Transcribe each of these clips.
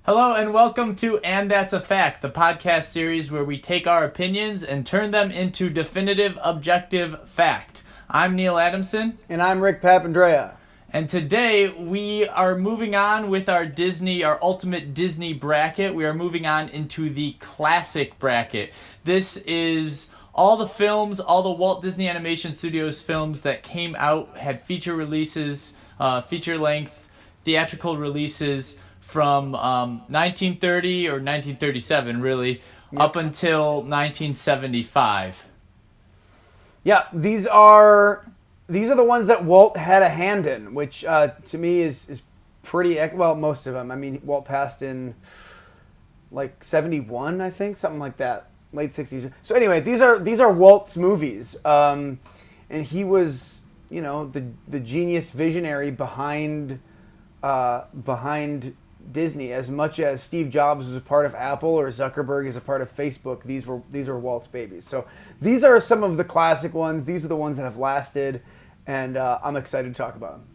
Hello and welcome to And That's a Fact, the podcast series where we take our opinions and turn them into definitive, objective fact. I'm Neil Adamson. And I'm Rick Papandrea. And today we are moving on with our ultimate Disney bracket. We are moving on into the classic bracket. This is all the films, all the Walt Disney Animation Studios films that came out, had feature releases, feature-length, theatrical releases, from 1930 or 1937, really, up until 1975. Yeah, these are the ones that Walt had a hand in, which to me is pretty, well, most of them. I mean, Walt passed in like 71, I think, something like that, late 60s. So anyway, these are Walt's movies, and he was, the genius visionary behind Disney. As much as Steve Jobs was a part of Apple or Zuckerberg is a part of Facebook, these were Walt's babies. So these are some of the classic ones. These are the ones that have lasted, and I'm excited to talk about them.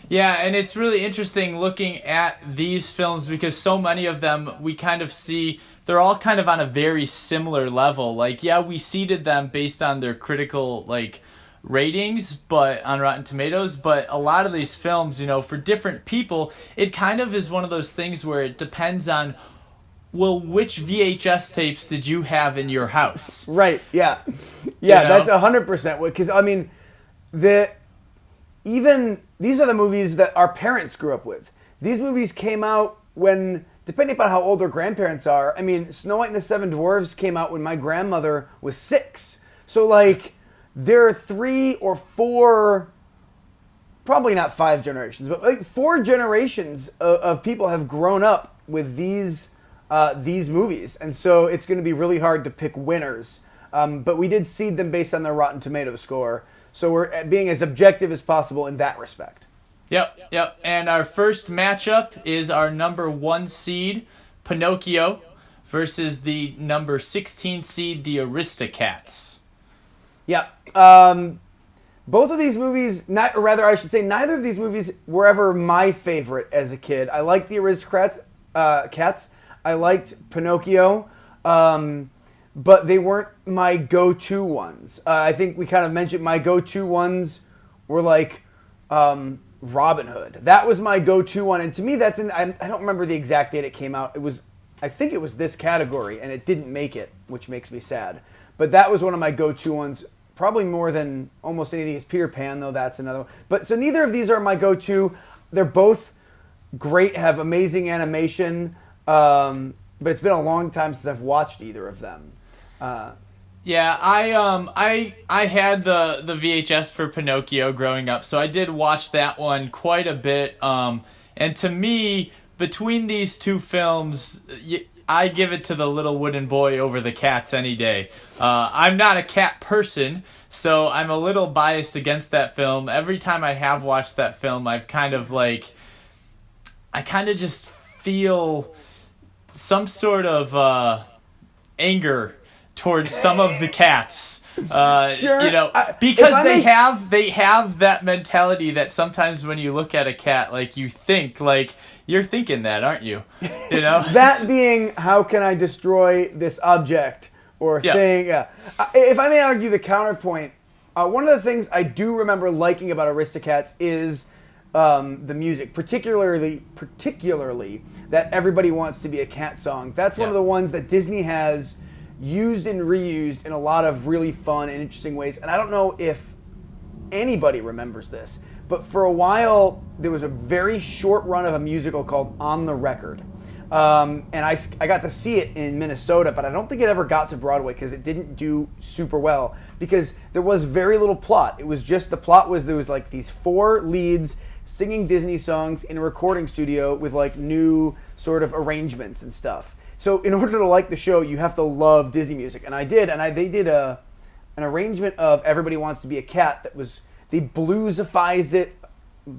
Yeah, and it's really interesting looking at these films because so many of them we kind of see they're all kind of on a very similar level. Like, yeah, we seeded them based on their critical ratings, but on Rotten Tomatoes, but a lot of these films, for different people, it kind of is one of those things where it depends on, well, which VHS tapes did you have in your house? Right, yeah. Yeah, that's 100%. Because, I mean, these are the movies that our parents grew up with. These movies came out when, depending upon how old our grandparents are, I mean, Snow White and the Seven Dwarfs came out when my grandmother was 6. So, there are 3 or 4, probably not 5 generations, but 4 generations of people have grown up with these movies. And so it's going to be really hard to pick winners. But we did seed them based on their Rotten Tomatoes score. So we're being as objective as possible in that respect. Yep. And our first matchup is our number 1 seed, Pinocchio, versus the number 16 seed, the Aristocats. Yeah. Both of these movies, neither of these movies were ever my favorite as a kid. I liked the Aristocats, Cats. I liked Pinocchio, but they weren't my go-to ones. I think we kind of mentioned my go-to ones were Robin Hood. That was my go-to one, and to me, I don't remember the exact date it came out. I think it was this category, and it didn't make it, which makes me sad. But that was one of my go-to ones, probably more than almost anything. Is Peter Pan, though. That's another one. But so neither of these are my go-to. They're both great, have amazing animation, but it's been a long time since I've watched either of them. Yeah, I had the VHS for Pinocchio growing up, so I did watch that one quite a bit. And to me, between these two films, I give it to the little wooden boy over the cats any day. I'm not a cat person, so I'm a little biased against that film. Every time I have watched that film, I've kind of just feel some sort of anger towards some of the cats. Sure. Because they have that mentality that sometimes when you look at a cat, you think, you're thinking that, aren't you? That being, how can I destroy this object or thing? Yeah. If I may argue the counterpoint, one of the things I do remember liking about Aristocats is the music, particularly that Everybody Wants to Be a Cat song. That's one of the ones that Disney has used and reused in a lot of really fun and interesting ways. And I don't know if anybody remembers this, but for a while there was a very short run of a musical called On the Record. And I got to see it in Minnesota, but I don't think it ever got to Broadway because it didn't do super well because there was very little plot. It was just, the plot was there was these 4 leads singing Disney songs in a recording studio with new sort of arrangements and stuff. So in order to like the show, you have to love Disney music, and I did. And they did an arrangement of Everybody Wants to Be a Cat that was, they bluesified it.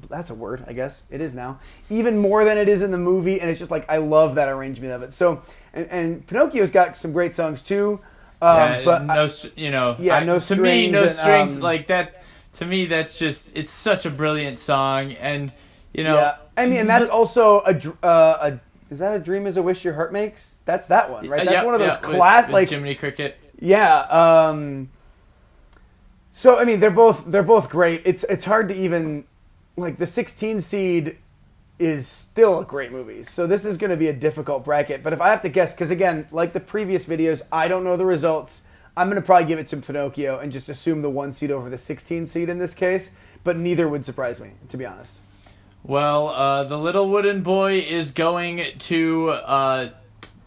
That's a word, I guess it is now. Even more than it is in the movie, and it's just I love that arrangement of it. So and Pinocchio's got some great songs too. But no strings. To me, no strings like that. To me, that's just, it's such a brilliant song, and I mean, and that's also Is that A Dream Is a Wish Your Heart Makes? That's that one, right? That's Yep, one of those yep, class with like Jiminy Cricket. Yeah. So I mean, they're both great. It's hard to even like the 16 seed is still a great movie. So this is going to be a difficult bracket. But if I have to guess, because again, like the previous videos, I don't know the results. I'm going to probably give it to Pinocchio and just assume the 1 seed over the 16 seed in this case. But neither would surprise me, to be honest. Well, the little wooden boy is going to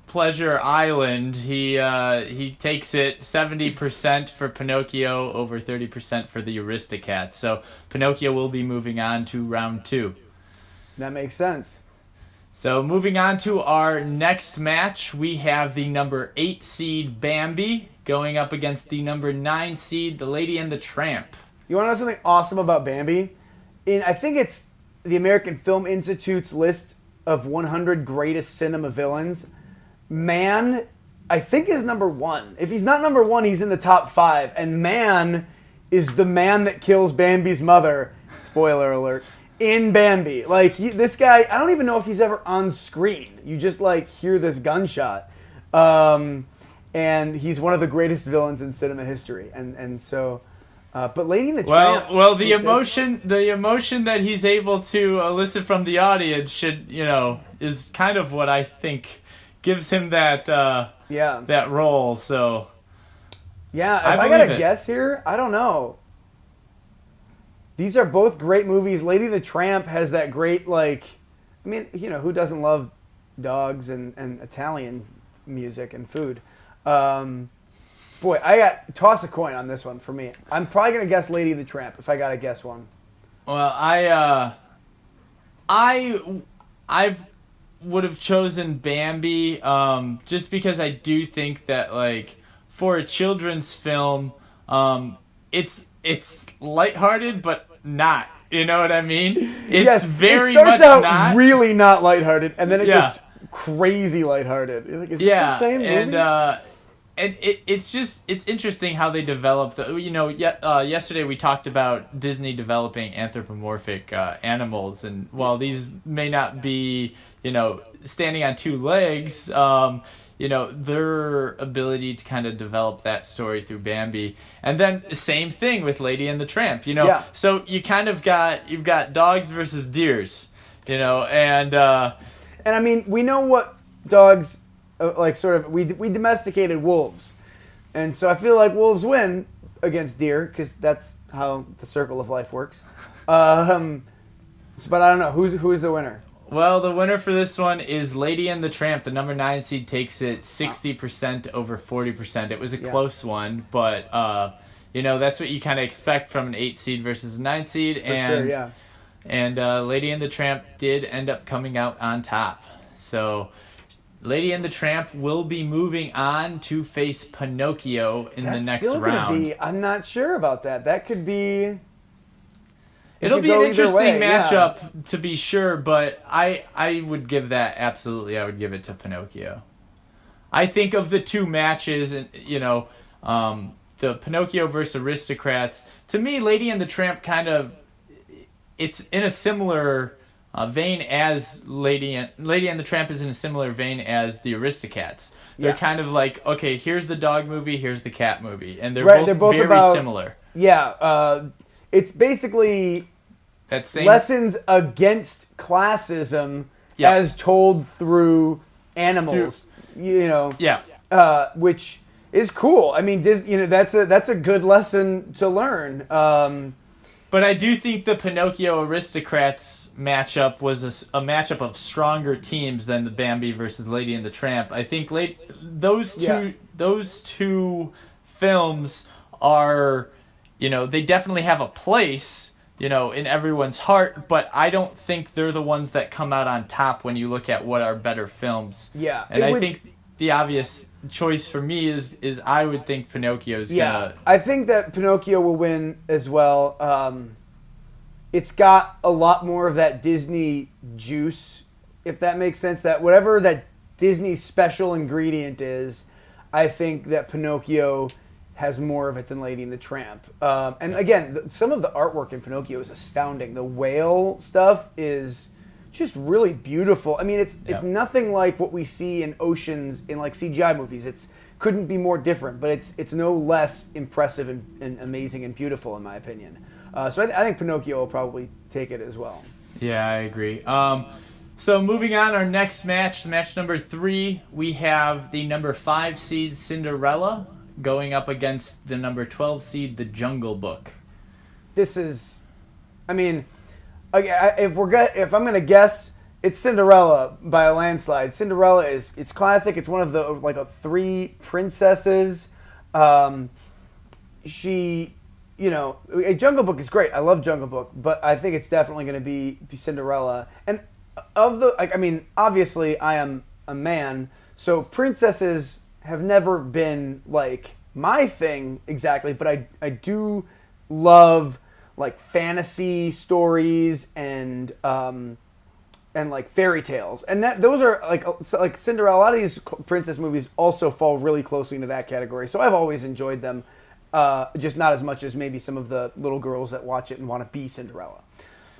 Pleasure Island. He takes it 70% for Pinocchio, over 30% for the Aristocats. So Pinocchio will be moving on to round 2. That makes sense. So moving on to our next match, we have the number 8 seed Bambi going up against the number 9 seed The Lady and the Tramp. You want to know something awesome about Bambi? I think it's the American Film Institute's list of 100 greatest cinema villains. Man, I think is number 1. If he's not number 1, he's in the top 5. And Man is the man that kills Bambi's mother. Spoiler alert. In Bambi. Like, this guy, I don't even know if he's ever on screen. You just, like, hear this gunshot. And he's one of the greatest villains in cinema history. And so... but Lady and the Tramp... Well, the emotion that he's able to elicit from the audience is kind of what I think gives him that that role. So yeah, if I gotta guess here, I don't know. These are both great movies. Lady and the Tramp has that great who doesn't love dogs and Italian music and food? Boy, toss a coin on this one for me. I'm probably gonna guess Lady and the Tramp if I gotta guess one. Well, I would have chosen Bambi, just because I do think that, like, for a children's film, it's lighthearted but not. You know what I mean? It's very much it starts out not. really not lighthearted, and then it gets crazy lighthearted. You're like, is this the same movie? And it's interesting how they develop yesterday we talked about Disney developing anthropomorphic animals, and while these may not be standing on 2 legs, their ability to kind of develop that story through Bambi, and then same thing with Lady and the Tramp. So you kind of you've got dogs versus deers, and I mean, we know what dogs. We domesticated wolves, and so I feel like wolves win against deer because that's how the circle of life works. But I don't know who's the winner. Well, the winner for this one is Lady and the Tramp. The number 9 seed takes it 60% over 40%. It was a close one, but that's what you kind of expect from an 8 seed versus a 9 seed. And Lady and the Tramp did end up coming out on top. So Lady and the Tramp will be moving on to face Pinocchio in the next round. I'm not sure about that. That could be... It'll be an interesting matchup, to be sure, but I would give that, absolutely, I would give it to Pinocchio. I think of the 2 matches, the Pinocchio versus Aristocrats, to me, Lady and the Tramp it's in a similar... vein as Lady and the Tramp is in a similar vein as the Aristocats. They're kind of like, okay, here's the dog movie, here's the cat movie, and they're both very similar. Yeah, it's basically lessons against classism as told through animals. Which is cool. I mean, that's a good lesson to learn. But I do think the Pinocchio Aristocrats matchup was a matchup of stronger teams than the Bambi versus Lady and the Tramp. I think those two films are, they definitely have a place, in everyone's heart, but I don't think they're the ones that come out on top when you look at what are better films. Yeah. And I think the obvious choice for me is I would think Pinocchio's gonna... I think that Pinocchio will win as well. It's got a lot more of that Disney juice, if that makes sense. That whatever that Disney special ingredient is, I think that Pinocchio has more of it than Lady and the Tramp. Again, some of the artwork in Pinocchio is astounding. The whale stuff is just really beautiful. I mean, it's nothing like what we see in oceans in like CGI movies. It's couldn't be more different, but it's no less impressive and amazing and beautiful in my opinion. So I think Pinocchio will probably take it as well. Yeah, I agree. So moving on, our next match number 3, we have the number 5 seed Cinderella going up against the number 12 seed The Jungle Book. This is, I mean, if I'm gonna guess, it's Cinderella by a landslide. Cinderella it's classic. It's one of the 3 princesses. Jungle Book is great. I love Jungle Book, but I think it's definitely going to be Cinderella. And obviously I am a man, so princesses have never been like my thing exactly, but I do love like fantasy stories and like fairy tales, and those are like Cinderella. A lot of these princess movies also fall really closely into that category, so I've always enjoyed them. Just not as much as maybe some of the little girls that watch it and want to be Cinderella.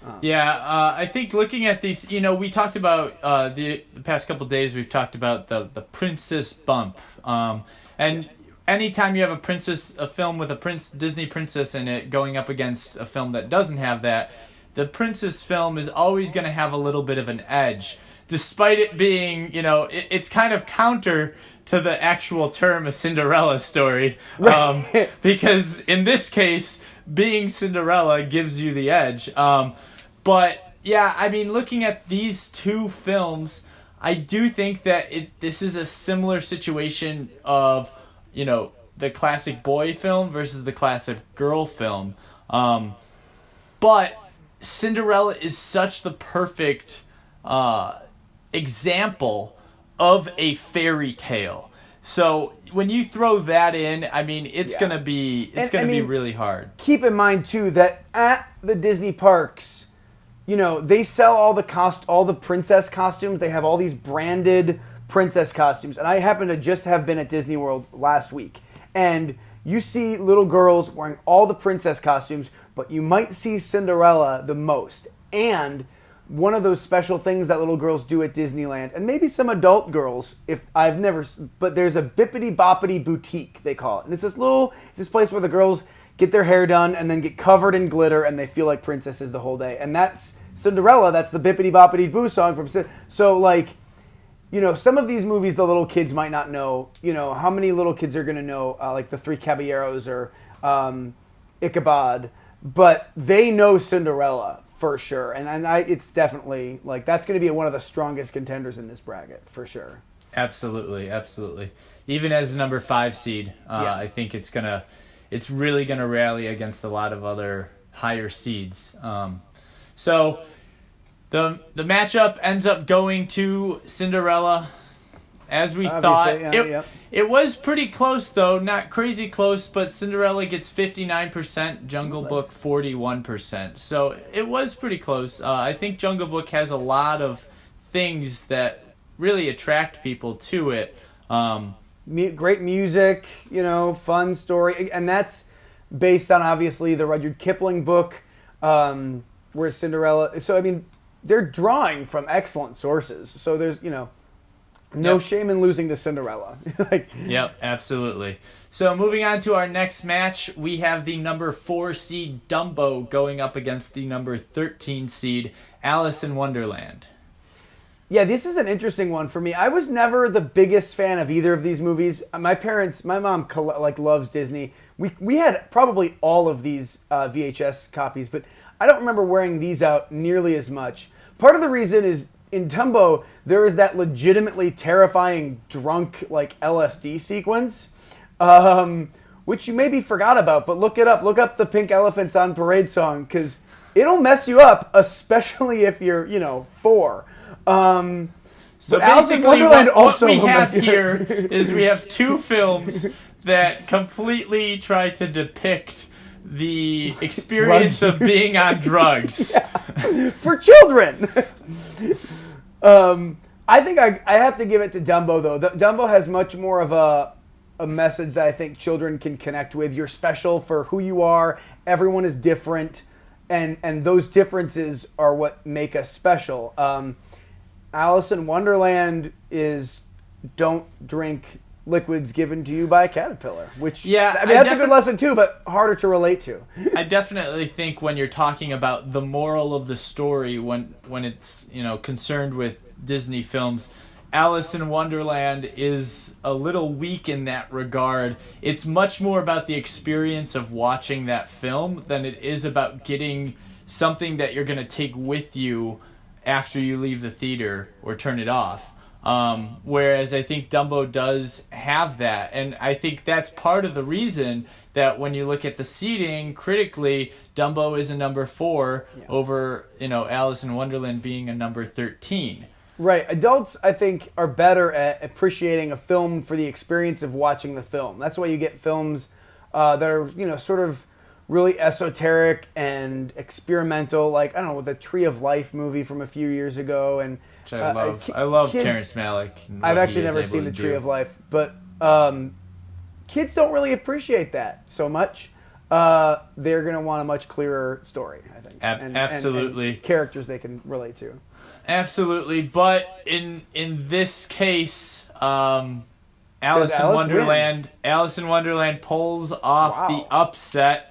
I think looking at these, we talked about the past couple of days. We've talked about the princess bump, and anytime you have a film with a Disney princess in it going up against a film that doesn't have that, the princess film is always going to have a little bit of an edge, despite it being, it's kind of counter to the actual term a Cinderella story, because in this case, being Cinderella gives you the edge. But yeah, I mean, looking at these 2 films, I do think that this is a similar situation of, the classic boy film versus the classic girl film. But Cinderella is such the perfect example of a fairy tale. So when you throw that in, I mean, it's gonna be be really hard. Keep in mind too that at the Disney parks, they sell all the princess costumes. They have all these branded princess costumes, and I happen to just have been at Disney World last week, and you see little girls wearing all the princess costumes, but you might see Cinderella the most. And one of those special things that little girls do at Disneyland, and maybe some adult girls, but there's a Bippity Boppity Boutique, they call it. And it's this place where the girls get their hair done and then get covered in glitter and they feel like princesses the whole day. And that's Cinderella, that's the Bippity Boppity Boo song from So some of these movies the little kids might not know. How many little kids are going to know like the Three Caballeros or Ichabod, but they know Cinderella for sure, and it's definitely that's going to be one of the strongest contenders in this bracket for sure. Absolutely. Even as number 5 seed, I think it's really gonna rally against a lot of other higher seeds. So the matchup ends up going to Cinderella, as we thought. It was pretty close, though. Not crazy close, but Cinderella gets 59%, Jungle Book 41%. So it was pretty close. I think Jungle Book has a lot of things that really attract people to it. Great music, fun story. And that's based on, obviously, the Rudyard Kipling book, where Cinderella... So, I mean, they're drawing from excellent sources. So there's, no shame in losing to Cinderella. Yep, absolutely. So moving on to our next match, we have the number 4 seed Dumbo going up against the number 13 seed Alice in Wonderland. Yeah, this is an interesting one for me. I was never the biggest fan of either of these movies. My mom loves Disney. We had probably all of these VHS copies, but I don't remember wearing these out nearly as much. Part of the reason is in Dumbo, there is that legitimately terrifying drunk LSD sequence, which you maybe forgot about, but look it up. Look up the Pink Elephants on Parade song, because it'll mess you up, especially if you're 4. So basically what we have here is we have 2 films that completely try to depict the experience of being on drugs. For children. I think I have to give it to Dumbo, though. Dumbo has much more of a message that I think children can connect with. You're special for who you are. Everyone is different. and those differences are what make us special. Alice in Wonderland is don't drink liquids given to you by a caterpillar, which that's a good lesson too, but harder to relate to. I definitely think when you're talking about the moral of the story, when it's concerned with Disney films, Alice in Wonderland is a little weak in that regard. It's much more about the experience of watching that film than it is about getting something that you're going to take with you after you leave the theater or turn it off. Whereas I think Dumbo does have that, and I think that's part of the reason that when you look at the seating critically, Dumbo is a number 4 over Alice in Wonderland being a number 13. Right. Adults, I think, are better at appreciating a film for the experience of watching the film. That's why you get films that are sort of really esoteric and experimental, like I don't know, the Tree of Life movie from a few years ago, and which I love. I love Terrence Malick. I've actually never seen the Tree of Life, but kids don't really appreciate that so much. They're going to want a much clearer story, I think. Absolutely. And characters they can relate to. Absolutely, but in this case, Alice in Wonderland pulls off the upset.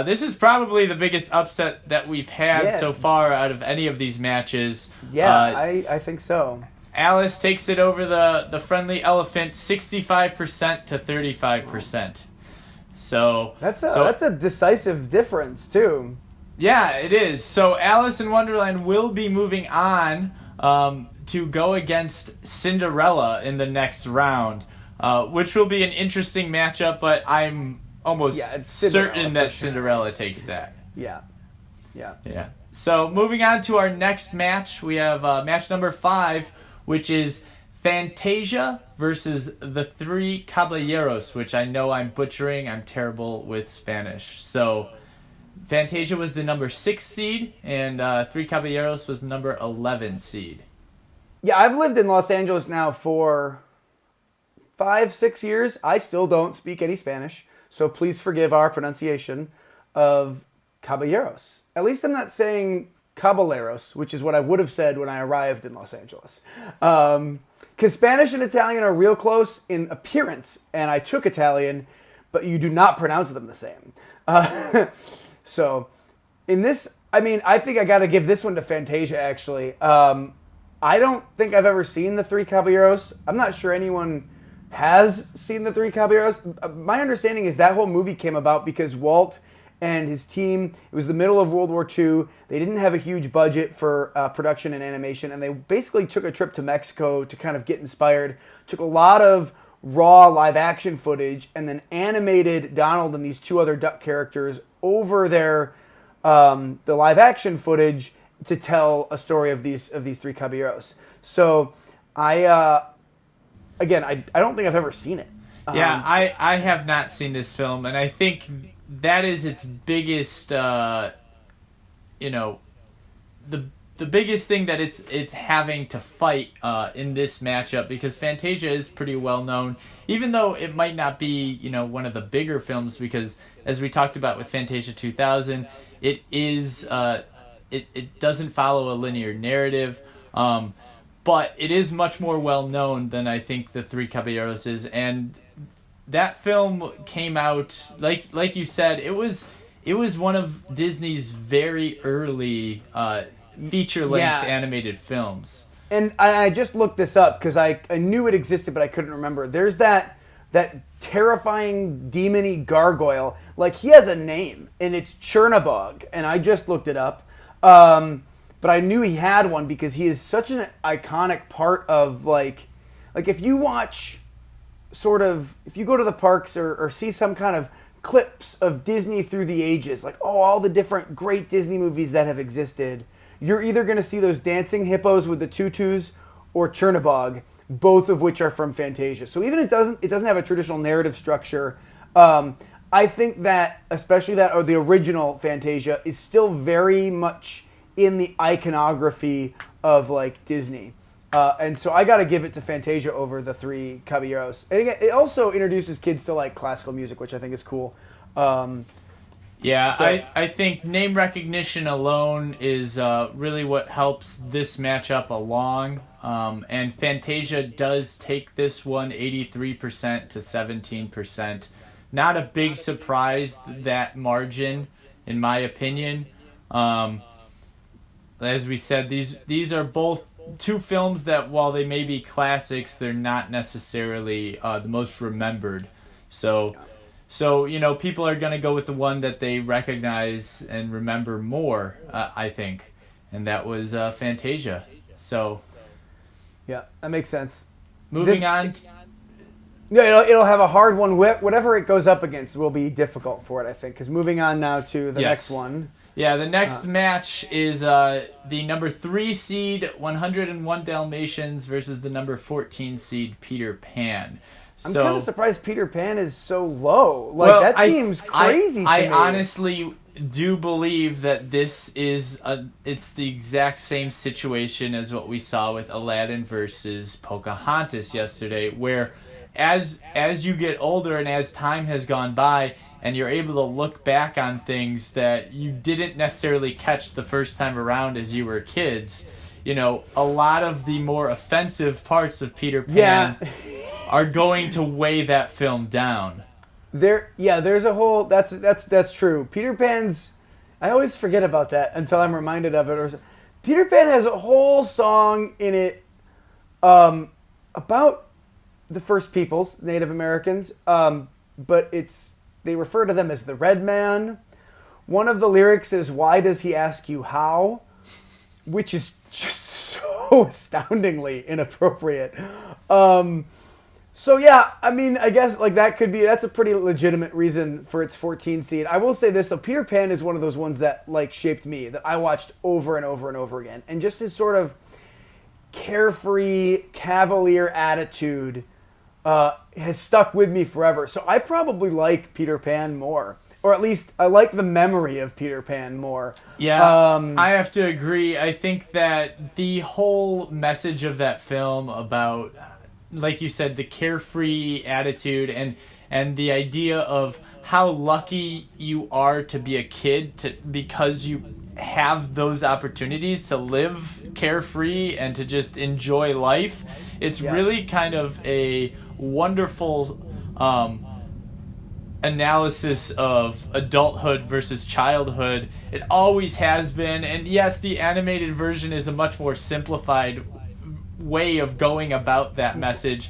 This is probably the biggest upset that we've had so far out of any of these matches. Yeah, I think so. Alice takes it over the friendly elephant 65% to 35%. So that's a decisive difference too. Yeah, it is. So Alice in Wonderland will be moving on to go against Cinderella in the next round, which will be an interesting matchup, but I'm almost certain that Cinderella takes that. Yeah. So moving on to our next match, we have match number 5, which is Fantasia versus the Three Caballeros, which I know I'm butchering. I'm terrible with Spanish. So Fantasia was the number 6 seed, and Three Caballeros was the number 11 seed. Yeah, I've lived in Los Angeles now for 5-6 years. I still don't speak any Spanish, so please forgive our pronunciation of caballeros. At least I'm not saying caballeros, which is what I would have said when I arrived in Los Angeles. Because Spanish and Italian are real close in appearance, and I took Italian, but you do not pronounce them the same. So, in this, I think I got to give this one to Fantasia, actually. I don't think I've ever seen the Three Caballeros. I'm not sure anyone has seen the Three Caballeros. My understanding is that whole movie came about because Walt and his team, it was the middle of World War II. They didn't have a huge budget for production and animation, and they basically took a trip to Mexico to kind of get inspired. Took a lot of raw live-action footage and then animated Donald and these 2 other duck characters over their the live-action footage to tell a story of these Three Caballeros. So I don't think I've ever seen it. Yeah, I have not seen this film, and I think that is its biggest, the biggest thing that it's having to fight in this matchup, because Fantasia is pretty well known, even though it might not be one of the bigger films, because as we talked about with Fantasia 2000, it is it doesn't follow a linear narrative, but it is much more well known than I think the Three Caballeros is, and that film came out like you said, it was one of Disney's very early feature-length animated films. And I just looked this up because I knew it existed, but I couldn't remember. There's that terrifying demon-y gargoyle. Like, he has a name, and it's Chernabog, and I just looked it up. But I knew he had one because he is such an iconic part of, like if you watch if you go to the parks or see some kind of clips of Disney through the ages, like, all the different great Disney movies that have existed, you're either going to see those dancing hippos with the tutus or Chernabog, both of which are from Fantasia. So even it doesn't have a traditional narrative structure. I think that, especially the original Fantasia, is still very much in the iconography of Disney. And so I got to give it to Fantasia over the Three Caballeros. And again, it also introduces kids to classical music, which I think is cool. Yeah, So, I think name recognition alone is really what helps this matchup along. And Fantasia does take this one 83% to 17%. Not a big surprise, that margin, in my opinion. As we said, these are both two films that, while they may be classics, they're not necessarily the most remembered. So, people are going to go with the one that they recognize and remember more, I think. And that was Fantasia. So, yeah, that makes sense. moving on. Yeah, it'll have a hard one. Whatever it goes up against will be difficult for it, I think. Because moving on now to the next one. Yeah, the next match is the number 3 seed, 101 Dalmatians, versus the number 14 seed, Peter Pan. I'm kind of surprised Peter Pan is so low. That seems crazy to me. I honestly do believe that this is it's the exact same situation as what we saw with Aladdin versus Pocahontas yesterday, where as you get older and as time has gone by and you're able to look back on things that you didn't necessarily catch the first time around as you were kids, a lot of the more offensive parts of Peter Pan are going to weigh that film down. There's a whole that's true. Peter Pan's, I always forget about that until I'm reminded of it. Peter Pan has a whole song in it about the First Peoples, Native Americans, but they refer to them as the Red Man. One of the lyrics is, "Why does he ask you how?" Which is just so astoundingly inappropriate. So yeah, I mean, I guess that's a pretty legitimate reason for its 14 seed. I will say this though, Peter Pan is one of those ones that shaped me, that I watched over and over and over again, and just his sort of carefree, cavalier attitude has stuck with me forever. So I probably like Peter Pan more, or at least I like the memory of Peter Pan more. Yeah, I have to agree. I think that the whole message of that film about, like you said, the carefree attitude and the idea of how lucky you are to be a kid because you have those opportunities to live carefree and to just enjoy life. It's really kind of a wonderful analysis of adulthood versus childhood. It always has been. And yes, the animated version is a much more simplified way of going about that message,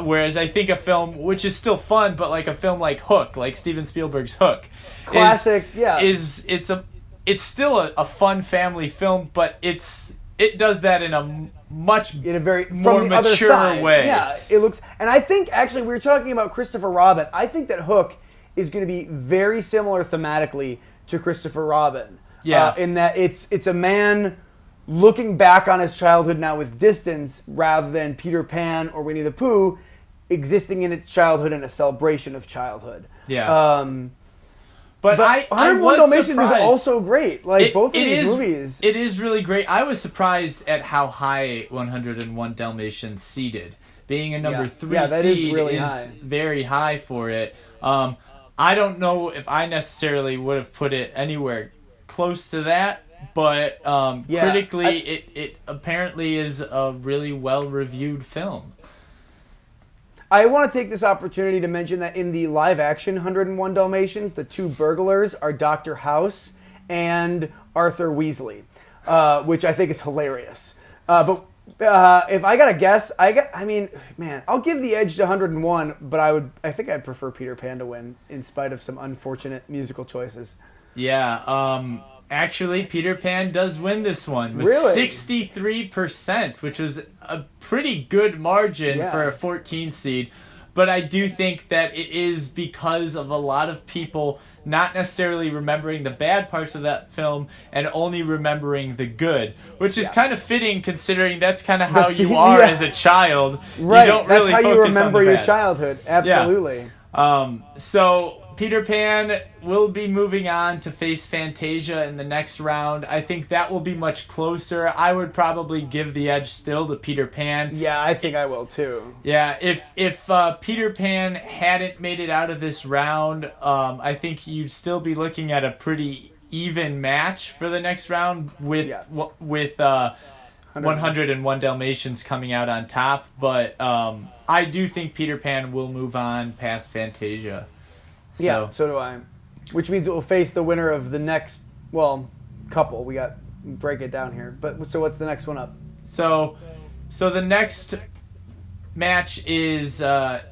whereas I think a film which is still fun, but like a film like Hook, like Steven Spielberg's Hook, classic, it's still a fun family film, but it does that in a very more mature way. Yeah, it looks, and I think actually we were talking about Christopher Robin. I think that Hook is going to be very similar thematically to Christopher Robin. Yeah, in that it's a man looking back on his childhood now with distance, rather than Peter Pan or Winnie the Pooh existing in its childhood and a celebration of childhood. Yeah. But I 101 was Dalmatians surprised. is also great. Both of these movies. It is really great. I was surprised at how high 101 Dalmatians seeded. Being a number 3 seed is very high for it. I don't know if I necessarily would have put it anywhere close to that, but critically, it apparently is a really well-reviewed film. I want to take this opportunity to mention that in the live-action 101 Dalmatians, the two burglars are Dr. House and Arthur Weasley, which I think is hilarious. But if I got to guess, I'll give the edge to 101, but I think I'd prefer Peter Pan to win, in spite of some unfortunate musical choices. Yeah, actually, Peter Pan does win this one with 63%, which was a pretty good margin for a 14 seed. But I do think that it is because of a lot of people not necessarily remembering the bad parts of that film and only remembering the good, which is kind of fitting considering that's kind of how you are as a child. Right, you don't really that's how you focus remember on the your bad. childhood. Absolutely. So Peter Pan will be moving on to face Fantasia in the next round. I think that will be much closer. I would probably give the edge still to Peter Pan. Yeah, I think I will too. Yeah, if Peter Pan hadn't made it out of this round, I think you'd still be looking at a pretty even match for the next round with 101 Dalmatians coming out on top. But I do think Peter Pan will move on past Fantasia. Yeah, so do I. Which means it will face the winner of the next, couple. We got break it down here. But so what's the next one up? So the next match is The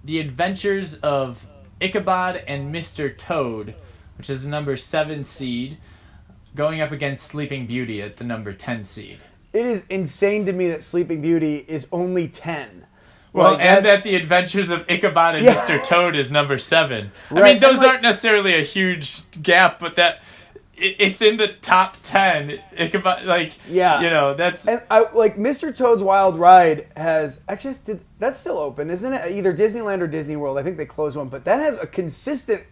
Adventures of Ichabod and Mr. Toad, which is the number 7 seed, going up against Sleeping Beauty at the number 10 seed. It is insane to me that Sleeping Beauty is only 10. Well, and that The Adventures of Ichabod and Mr. Toad is number 7. Right. I mean, those aren't necessarily a huge gap, but it's in the top 10. Ichabod, that's... And Mr. Toad's Wild Ride has... Actually, that's still open, isn't it? Either Disneyland or Disney World. I think they closed one. But that has a consistent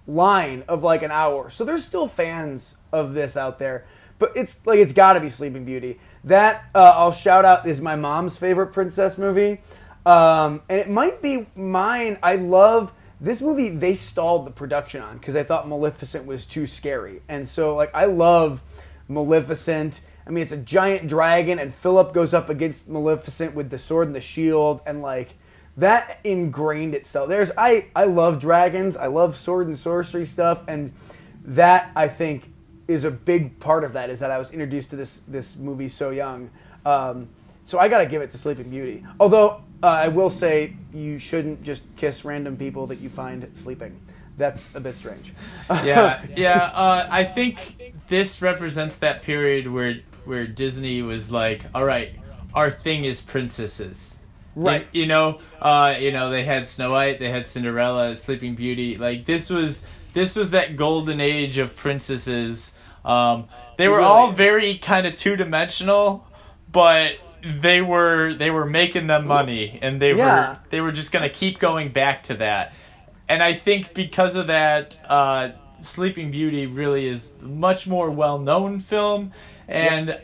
line of an hour. So there's still fans of this out there. But it's got to be Sleeping Beauty. That, I'll shout out, is my mom's favorite princess movie. And it might be mine. I love this movie. They stalled the production on because I thought Maleficent was too scary. And so I love Maleficent. I mean, it's a giant dragon and Philip goes up against Maleficent with the sword and the shield. And that ingrained itself. I love dragons. I love sword and sorcery stuff. And that, I think, is a big part of that, is that I was introduced to this movie so young. So I got to give it to Sleeping Beauty. Although I will say you shouldn't just kiss random people that you find sleeping. That's a bit strange. I think this represents that period where Disney was like, all right, our thing is princesses. Right. They had Snow White, they had Cinderella, Sleeping Beauty. This was that golden age of princesses. They were all very kind of two-dimensional, but they were making them money, and they were just going to keep going back to that. And I think because of that, Sleeping Beauty really is a much more well-known film, and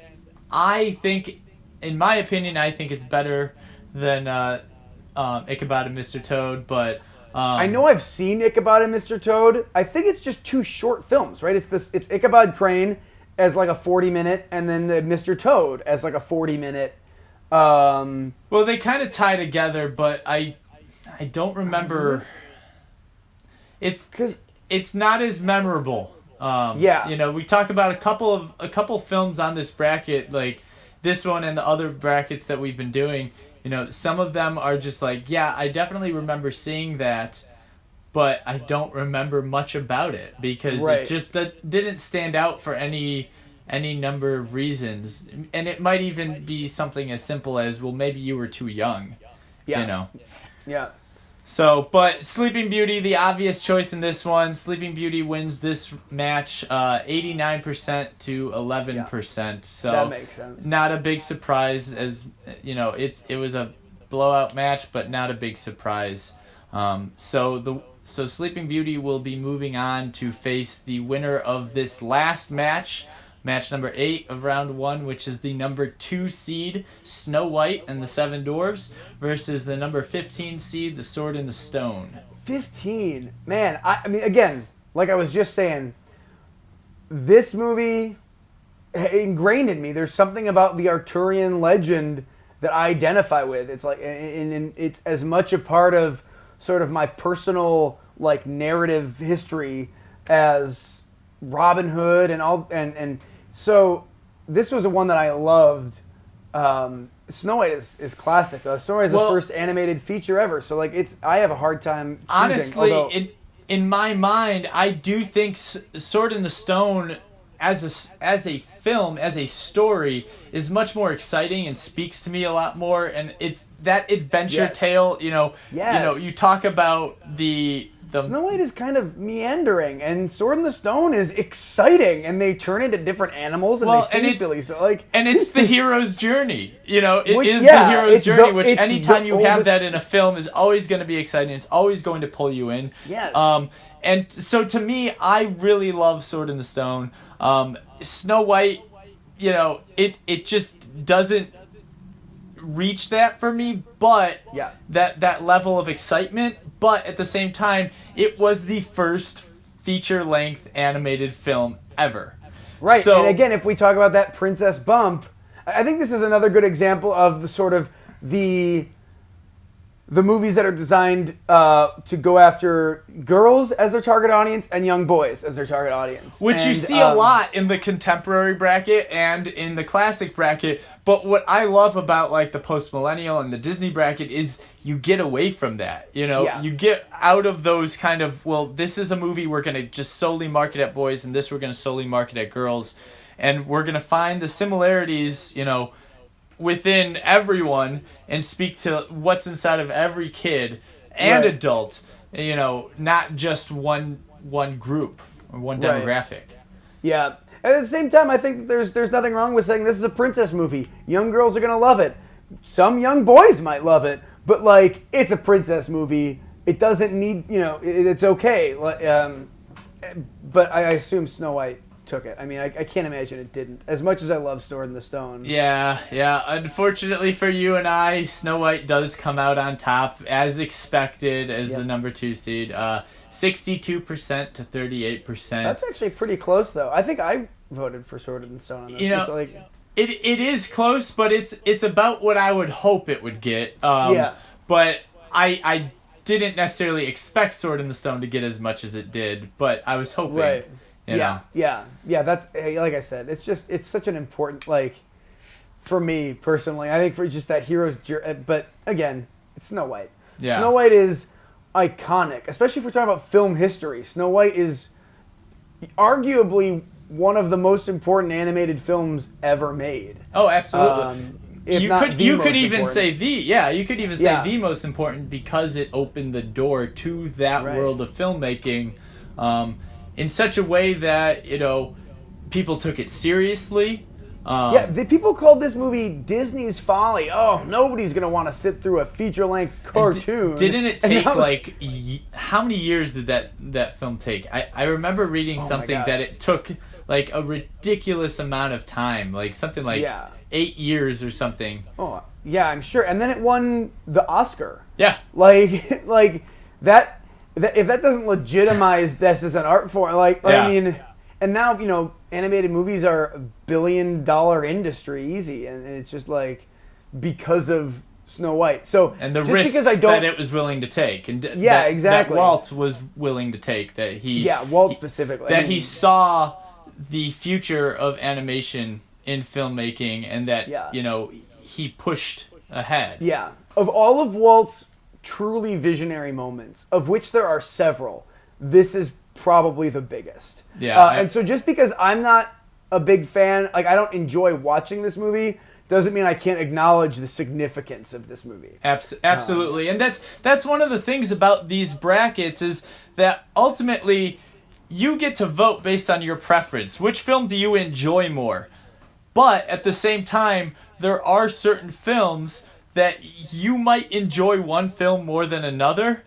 I think, in my opinion, it's better than Ichabod and Mr. Toad, but... I know I've seen Ichabod and Mr. Toad. I think it's just 2 short films, right? It's Ichabod Crane as a 40-minute, and then the Mr. Toad as a 40-minute. Well, they kind of tie together, but I don't remember. It's not as memorable. We talk about a couple films on this bracket, like this one and the other brackets that we've been doing. Some of them are just I definitely remember seeing that, but I don't remember much about it because it just didn't stand out for any number of reasons. And it might even be something as simple as, well, maybe you were too young. Yeah. So, but Sleeping Beauty, the obvious choice in this one. Sleeping Beauty wins this match 89% to 11%. So that makes sense. Not a big surprise, as it was a blowout match, but not a big surprise. So Sleeping Beauty will be moving on to face the winner of this last match. Match number 8 of round 1, which is the number 2 seed, Snow White and the Seven Dwarfs, versus the number 15 seed, The Sword in the Stone. 15? Man, I mean, again, like I was just saying, this movie ingrained in me. There's something about the Arthurian legend that I identify with. It's and it's as much a part of sort of my personal, narrative history as Robin Hood and all, and so this was the one that I loved. Snow White is classic. Snow White is the first animated feature ever. So I have a hard time choosing. Honestly, in my mind, I do think Sword in the Stone as a film, as a story, is much more exciting and speaks to me a lot more. And it's that adventure tale. You talk about the Snow White is kind of meandering, and Sword in the Stone is exciting, and they turn into different animals, and they sing silly. So and it's the hero's journey. You know, it is yeah, the hero's journey, which it's anytime you have oldest- that in a film is always going to be exciting. It's always going to pull you in. Yes. And so to me, I really love Sword in the Stone. Snow White, you know, it just doesn't reach that for me, but Yeah. that level of excitement. But at the same time, it was the first feature-length animated film ever. Right, So, and again, if we talk about that princess bump, I think this is another good example of the sort of the movies that are designed to go after girls as their target audience and young boys as their target audience. which you see a lot in the contemporary bracket and in the classic bracket. But what I love about like the post-millennial and the Disney bracket is you get away from that. You know, Yeah. you get out of those kind of, well, this is a movie we're going to just solely market at boys, and this we're going to solely market at girls. And we're going to find the similarities, you know, within everyone and speak to what's inside of every kid and Right. adult, you know, not just one group or one Right. demographic. Yeah. At the same time, I think that there's nothing wrong with saying this is a princess movie. Young girls are going to love it. Some young boys might love it, but like it's a princess movie. It doesn't need, you know, it's okay. But I assume Snow White took it. I mean, I can't imagine it didn't. As much as I love Sword in the Stone. Yeah. Unfortunately for you and I, Snow White does come out on top as expected as the number 2 seed. 62% to 38%. That's actually pretty close, though. I think I voted for Sword in the Stone on this. You know, It's like, it is close, but it's about what I would hope it would get. Yeah. But I didn't necessarily expect Sword in the Stone to get as much as it did, but I was hoping. right. You know? Yeah. That's like I said. It's such an important for me personally. I think for just that hero's journey. But again, it's Snow White. Yeah. Snow White is iconic, especially if we're talking about film history. Snow White is arguably one of the most important animated films ever made. Oh, absolutely. You could even say the most important because it opened the door to that world of filmmaking in such a way that, you know, people took it seriously. The people called this movie Disney's Folly. Oh, nobody's going to want to sit through a feature-length cartoon. Didn't it take, how many years did that film take? I remember reading something that it took, like, a ridiculous amount of time. Like, something like 8 years or something. Oh, yeah, I'm sure. And then it won the Oscar. Yeah. Like that if that doesn't legitimize this as an art form, I mean, and now, you know, animated movies are $1 billion industry easy, and it's just like because of Snow White. So and the just risks because I don't, that it was willing to take, and exactly, that Walt was willing to take, Walt specifically, that he saw the future of animation in filmmaking, and that you know, he pushed ahead. Yeah, of all of Walt's truly visionary moments, of which there are several, this is probably the biggest. Yeah, and so just because I'm not a big fan, like I don't enjoy watching this movie, doesn't mean I can't acknowledge the significance of this movie. Absolutely, and that's one of the things about these brackets is that ultimately you get to vote based on your preference. Which film do you enjoy more? But at the same time, there are certain films that you might enjoy one film more than another,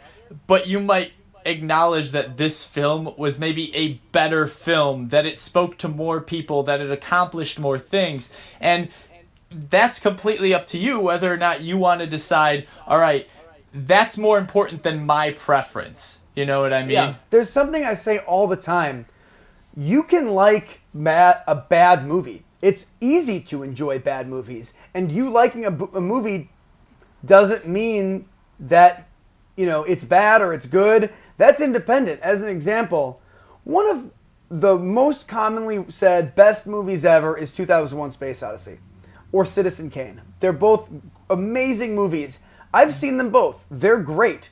but you might acknowledge that this film was maybe a better film, that it spoke to more people, that it accomplished more things. And that's completely up to you whether or not you want to decide, all right, that's more important than my preference. You know what I mean? Yeah. There's something I say all the time. You can like a bad movie. It's easy to enjoy bad movies. And you liking a movie doesn't mean that, you know, it's bad or it's good. That's independent. As an example, one of the most commonly said best movies ever is 2001: Space Odyssey or Citizen Kane. They're both amazing movies. I've seen them both. They're great.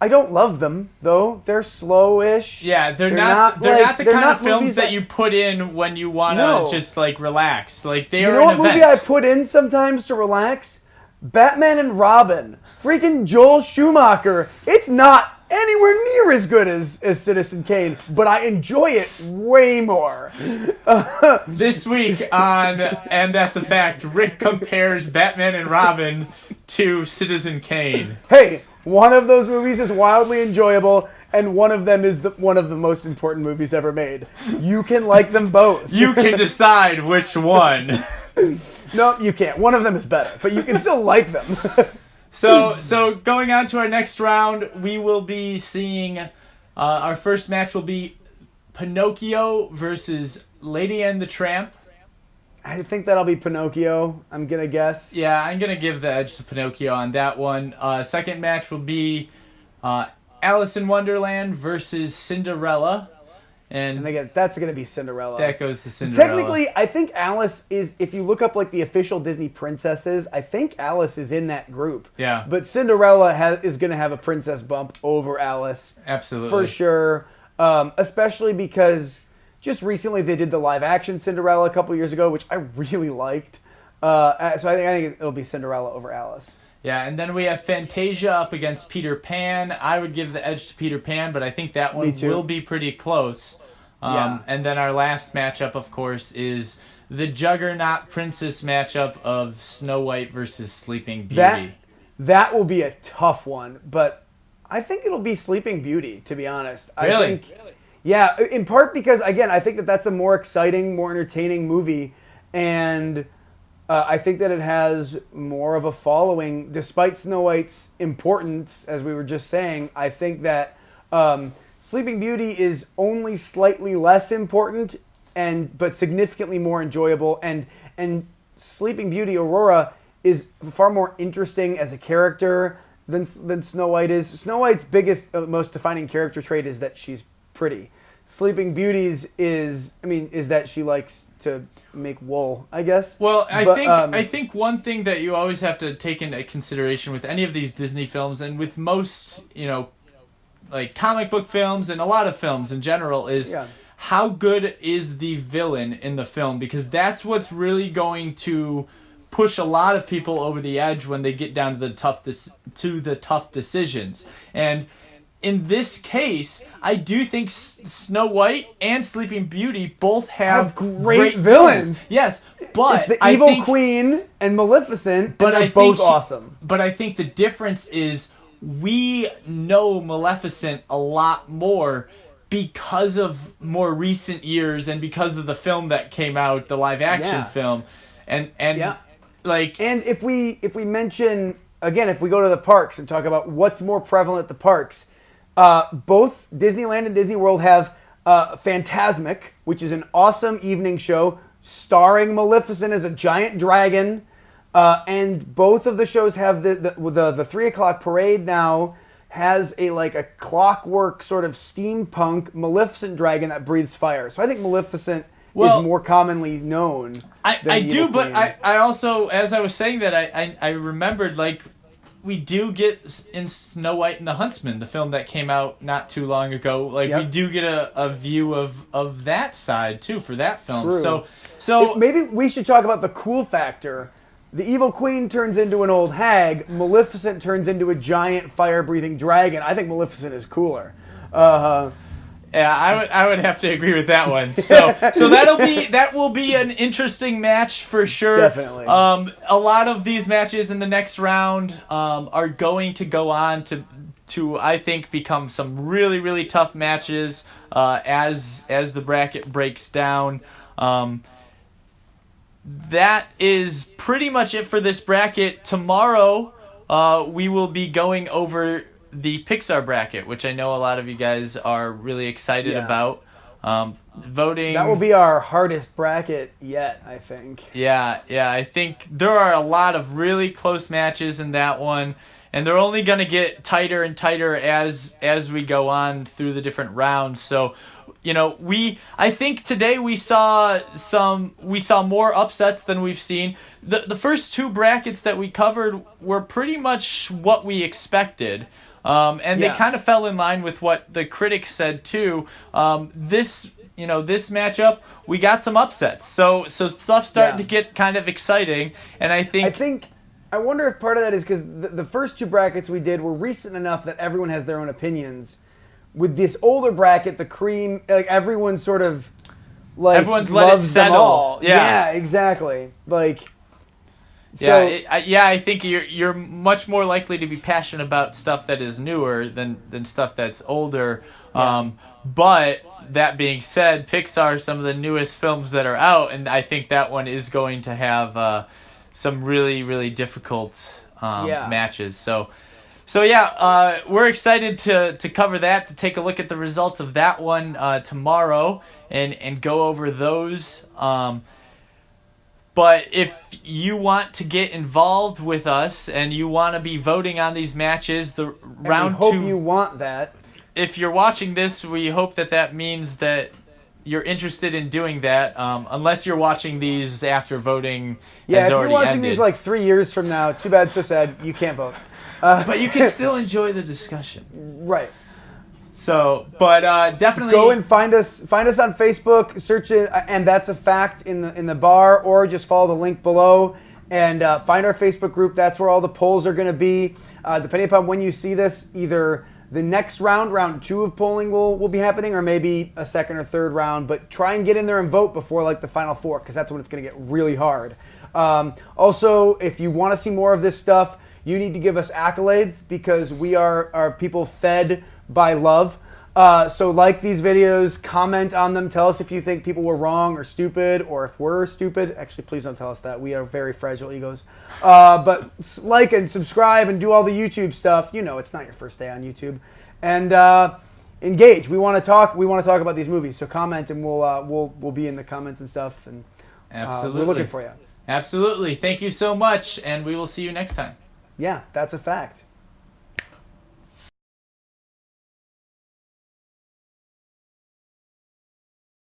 I don't love them, though. They're slowish. Yeah, they're not the kind of films that you put in when you want to just, like, relax. Like, they are an event. You know what movie I put in sometimes to relax? Batman and Robin. Freaking Joel Schumacher. It's not anywhere near as good as Citizen Kane, but I enjoy it way more. This week on And That's a Fact, Rick compares Batman and Robin to Citizen Kane. Hey, one of those movies is wildly enjoyable, and one of them is one of the most important movies ever made. You can like them both. You can decide which one. No, you can't. One of them is better, but you can still like them. So going on to our next round, we will be seeing our first match will be Pinocchio versus Lady and the Tramp. I think that'll be Pinocchio, I'm going to guess. Yeah, I'm going to give the edge to Pinocchio on that one. Second match will be Alice in Wonderland versus Cinderella. And again, that's going to be Cinderella. That goes to Cinderella. Technically, I think Alice is, if you look up like the official Disney princesses, I think Alice is in that group. Yeah. But Cinderella is going to have a princess bump over Alice. Absolutely. For sure. Especially because just recently they did the live action Cinderella a couple years ago, which I really liked. So I think it'll be Cinderella over Alice. Yeah, and then we have Fantasia up against Peter Pan. I would give the edge to Peter Pan, but I think that one will be pretty close. And then our last matchup, of course, is the Juggernaut Princess matchup of Snow White versus Sleeping Beauty. That will be a tough one, but I think it'll be Sleeping Beauty, to be honest. Really? Yeah, in part because, again, I think that's a more exciting, more entertaining movie, and I think that it has more of a following. Despite Snow White's importance, as we were just saying, I think that Sleeping Beauty is only slightly less important, but significantly more enjoyable. And Sleeping Beauty, Aurora, is far more interesting as a character than Snow White is. Snow White's biggest, most defining character trait is that she's pretty. Sleeping Beauty's is that she likes to make wool, I guess. Well, I think one thing that you always have to take into consideration with any of these Disney films, and with most, like comic book films and a lot of films in general, is how good is the villain in the film, because that's what's really going to push a lot of people over the edge when they get down to the tough decisions. And in this case, I do think Snow White and Sleeping Beauty both have great villains. Yes, but it's the Evil Queen and Maleficent, but they're both awesome. But I think the difference is we know Maleficent a lot more because of more recent years and because of the film that came out, the live action film, and if we mention again, if we go to the parks and talk about what's more prevalent at the parks. Both Disneyland and Disney World have Fantasmic, which is an awesome evening show starring Maleficent as a giant dragon. And both of the shows have the 3 o'clock parade now has a clockwork sort of steampunk Maleficent dragon that breathes fire. So I think Maleficent is more commonly known. I do, but I also, as I was saying that, I remembered we do get in Snow White and the Huntsman, the film that came out not too long ago. We do get a view of that side too for that film. True. So maybe we should talk about the cool factor. The Evil Queen turns into an old hag. Maleficent turns into a giant fire-breathing dragon. I think Maleficent is cooler. Yeah, I would have to agree with that one. So that will be an interesting match for sure. Definitely. A lot of these matches in the next round are going to go on to I think become some really, really tough matches as the bracket breaks down. That is pretty much it for this bracket. Tomorrow we will be going over the Pixar bracket, which I know a lot of you guys are really excited about. Voting. That will be our hardest bracket yet, I think. Yeah, I think there are a lot of really close matches in that one, and they're only going to get tighter and tighter as we go on through the different rounds. So, I think today we saw more upsets than we've seen. The first two brackets that we covered were pretty much what we expected. They kind of fell in line with what the critics said too. This matchup, we got some upsets. So stuff's starting to get kind of exciting, and I think I wonder if part of that is because the first two brackets we did were recent enough that everyone has their own opinions. With this older bracket, the cream, like everyone sort of like everyone's let it settle. Yeah, exactly. Like, so, I think you're much more likely to be passionate about stuff that is newer than stuff that's older. Yeah. But that being said, Pixar is some of the newest films that are out, and I think that one is going to have some really, really difficult matches. So we're excited to cover that, to take a look at the results of that one tomorrow and go over those. But if you want to get involved with us and you want to be voting on these matches, the round two... we hope you want that. If you're watching this, we hope that means that you're interested in doing that, unless you're watching these after voting has already ended. Yeah, if you're watching these like 3 years from now, too bad, so sad, you can't vote. But you can still enjoy the discussion. Right. So, but definitely go and find us on Facebook, search it, and that's a fact in the bar, or just follow the link below and find our Facebook group. That's where all the polls are going to be. Depending upon when you see this, either the next round 2 of polling will be happening, or maybe a second or third round. But try and get in there and vote before like the final 4, because that's when it's going to get really hard. Also, if you want to see more of this stuff, you need to give us accolades, because we are people fed by love. So like these videos, comment on them, tell us if you think people were wrong or stupid, or if we're stupid. Actually, please don't tell us that. We are very fragile egos. But like and subscribe and do all the YouTube stuff. You know, it's not your first day on YouTube. And engage. We want to talk. We want to talk about these movies. So comment, and we'll be in the comments and stuff. And absolutely, we're looking for you. Absolutely. Thank you so much, and we will see you next time. Yeah, that's a fact.